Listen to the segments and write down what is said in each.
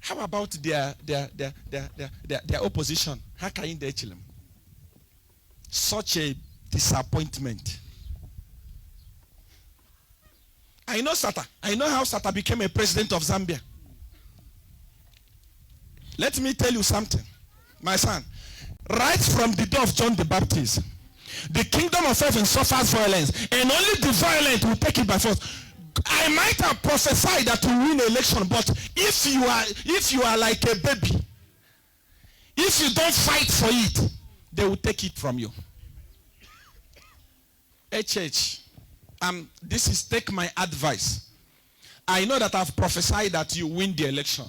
How about their opposition? How can they chill them? Such a disappointment. I know Sata. I know how Sata became a president of Zambia. Let me tell you something, my son. Right from the day of John the Baptist, the kingdom of heaven suffers violence, and only the violent will take it by force. I might have prophesied that we win election, but if you are like a baby, if you don't fight for it, they will take it from you. HH, this is take my advice. I know that I've prophesied that you win the election,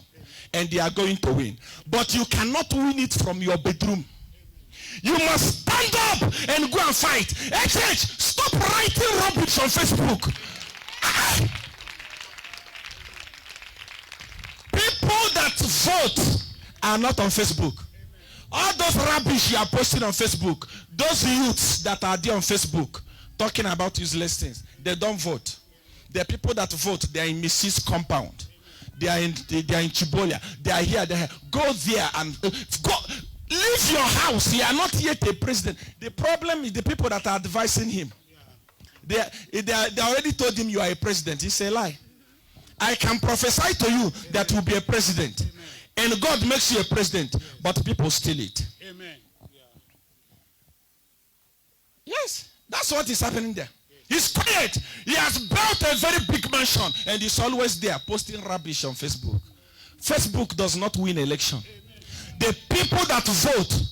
and they are going to win, but you cannot win it from your bedroom. You must stand up and go and fight. HH, stop writing rubbish on Facebook. People that vote are not on Facebook. All those rubbish you are posting on Facebook, those youths that are there on Facebook talking about useless things, they don't vote. The people that vote, they are in Mrs. compound. They are in Chibolia. They are here. Go there and go. Leave your house. You are not yet a president. The problem is the people that are advising him. They already told him you are a president. It's a lie. I can prophesy to you that you will be a president. Amen. And God makes you a president, but people steal it. Amen. Yes, that's what is happening there. He's quiet. He has built a very big mansion, and he's always there posting rubbish on Facebook. Facebook does not win election. The people that vote,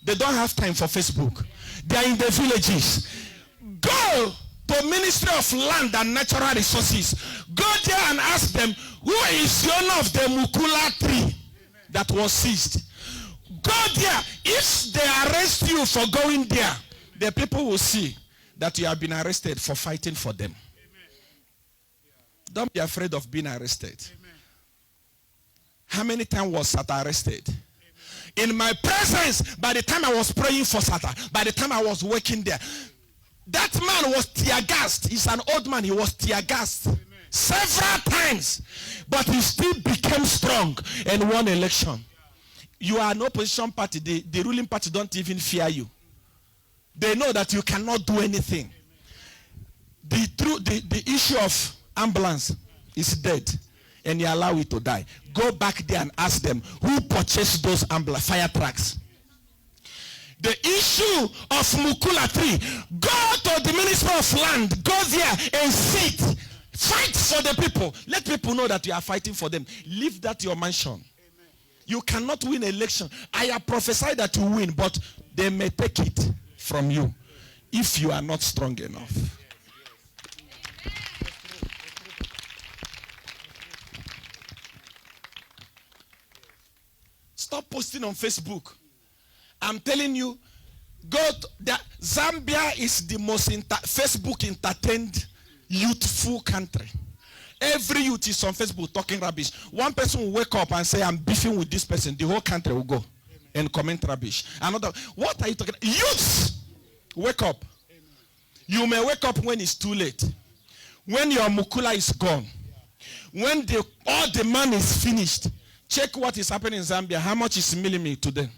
they don't have time for Facebook. They are in the villages. Go to Ministry of Land and Natural Resources. Go there and ask them, who is the owner of the Mukula tree that was seized? Go there. If they arrest you for going there, the people will see that you have been arrested for fighting for them. Don't be afraid of being arrested. How many times was Sata arrested? In my presence, by the time I was praying for Sata, by the time I was working there, that man was tear gassed. He's an old man. He was tear gassed several times, but he still became strong and won election. You are an opposition party. The ruling party don't even fear you. They know that you cannot do anything. The issue of ambulance is dead, and you allow it to die. Go back there and ask them who purchased those fire trucks. The issue of Mukula tree, go to the Ministry of Land, go there and sit. Fight for the people. Let people know that you are fighting for them. Leave that your mansion. Amen. You cannot win election. I have prophesied that you win, but they may take it from you if you are not strong enough. Stop posting on Facebook. I'm telling you, Zambia is the most Facebook entertained youthful country. Every youth is on Facebook talking rubbish. One person will wake up and say, I'm beefing with this person. The whole country will go and comment rubbish. Another, what are you talking about? Youths, wake up. You may wake up when it's too late. When your Mukula is gone. When all the money is finished. Check what is happening in Zambia. How much is Milimi today?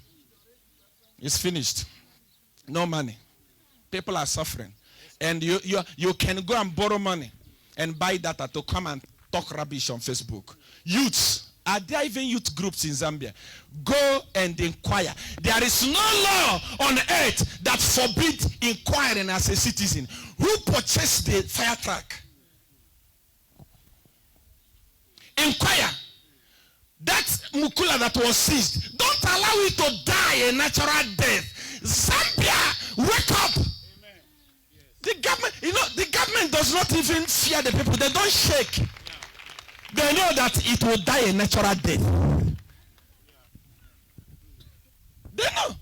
It's finished. No money. People are suffering. And you can go and borrow money and buy data to come and talk rubbish on Facebook. Youths, are there even youth groups in Zambia? Go and inquire. There is no law on earth that forbids inquiring as a citizen. Who purchased the fire truck? Inquire. That Mukula that was seized, don't allow it to die a natural death. Zambia, wake up. Amen. The government, the government does not even fear the people. They don't shake. No. They know that it will die a natural death. They know.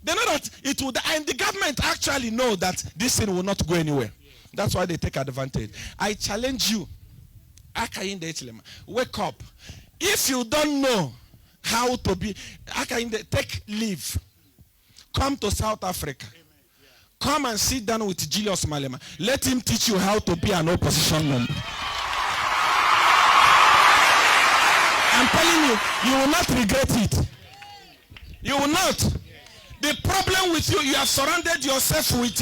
They know that it will die. And the government actually know that this thing will not go anywhere. That's why they take advantage. I challenge you. Wake up. If you don't know how to be, take leave. Come to South Africa. Come and sit down with Julius Malema. Let him teach you how to be an opposition member. I'm telling you, you will not regret it. You will not. The problem with you, you have surrounded yourself with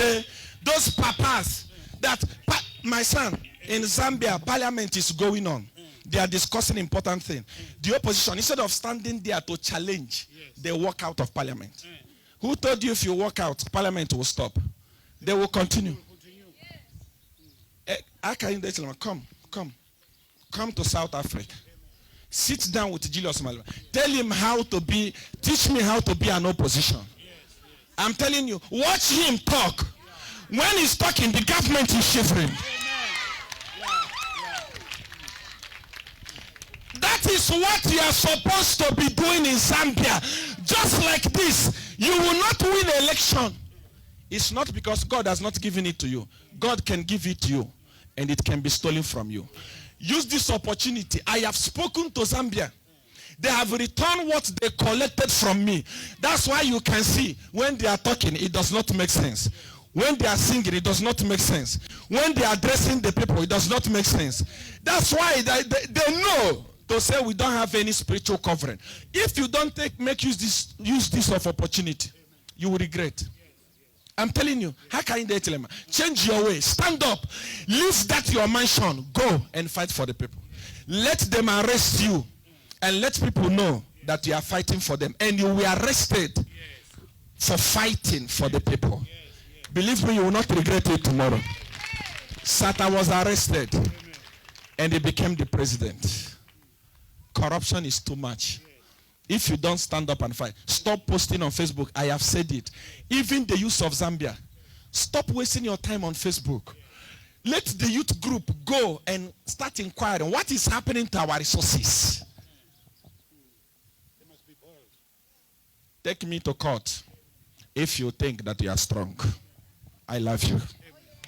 those papas that, my son, in Zambia, parliament is going on. They are discussing important things. The opposition, instead of standing there to challenge, they walk out of parliament. Who told you if you walk out, parliament will stop? They will continue. Come to South Africa. Sit down with Julius Malema. Tell him teach me how to be an opposition. I'm telling you, watch him talk. When he's talking, the government is shivering. That is what you are supposed to be doing in Zambia. Just like this, you will not win an election. It's not because God has not given it to you. God can give it to you, and it can be stolen from you. Use this opportunity. I have spoken to Zambia. They have returned what they collected from me. That's why you can see when they are talking, it does not make sense. When they are singing, it does not make sense. When they are addressing the people, it does not make sense. That's why they know to say we don't have any spiritual covering. If you don't use this of opportunity, you will regret. I'm telling you, how can you tell them? Change your way. Stand up. Leave that your mansion. Go and fight for the people. Let them arrest you. And let people know that you are fighting for them. And you were arrested for fighting for the people. Believe me, you will not regret it tomorrow. Sata was arrested. And he became the president. Corruption is too much. If you don't stand up and fight, stop posting on Facebook. I have said it. Even the youth of Zambia, stop wasting your time on Facebook. Let the youth group go and start inquiring what is happening to our resources. Take me to court if you think that you are strong. I love you.